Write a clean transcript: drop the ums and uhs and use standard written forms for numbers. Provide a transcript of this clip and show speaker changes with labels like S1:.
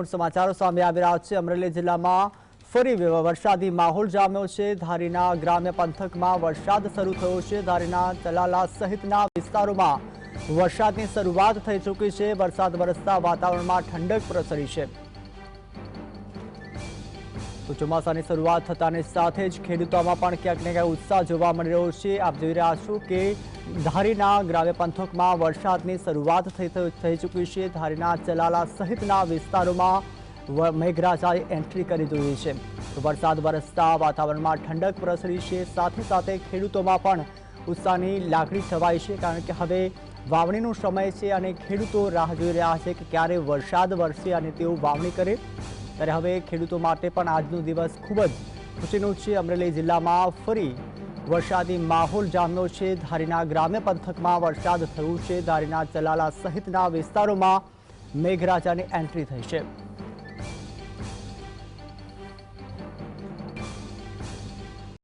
S1: समाचारों सामे આવી રહ્યા છે। અમરેલી જિલ્લામાં ફરી વરસાદી માહોલ જામ્યો છે। ધારીના ગ્રામ્ય પંથકમાં વરસાદ શરૂ થયો છે। ધારીના ચલાલા સહિતના વિસ્તારોમાં વરસાદની શરૂઆત થઈ ચૂકી છે। વરસાદ વરસતા વાતાવરણમાં ઠંડક પ્રસરી છે। તો ચોમાસાની શરૂઆત થતાની સાથે જ ખેડૂતોમાં પણ ક્યાંક ને ક્યાંક ઉત્સાહ જોવા મળી રહ્યો છે। આપ જોઈ રહ્યા છો કે ધારીના ગ્રામ્ય પંથકમાં વરસાદની શરૂઆત થઈ ચૂકી છે। ધારીના ચલાલા સહિતના વિસ્તારોમાં મેઘરાજાએ એન્ટ્રી કરી દીધી છે। તો વરસાદ વરસતા વાતાવરણમાં ઠંડક પ્રસરી છે। સાથે સાથે ખેડૂતોમાં પણ ઉત્સાહની લાગણી છવાઈ છે, કારણ કે હવે વાવણીનો સમય છે અને ખેડૂતો રાહ જોઈ રહ્યા છે કે ક્યારે વરસાદ વરસે અને તેઓ વાવણી કરે। ત્યારે હવે ખેડૂતો માટે પણ આજનો દિવસ ખૂબ જ ખુશીનો છે। અમરેલી જિલ્લામાં ફરી વરસાદી માહોલ જામ્યો છે। ધારીના ગ્રામ્ય પંથકમાં વરસાદ થયો છે। ધારીના ચલાલા સહિતના વિસ્તારોમાં મેઘરાજાની એન્ટ્રી થઈ છે।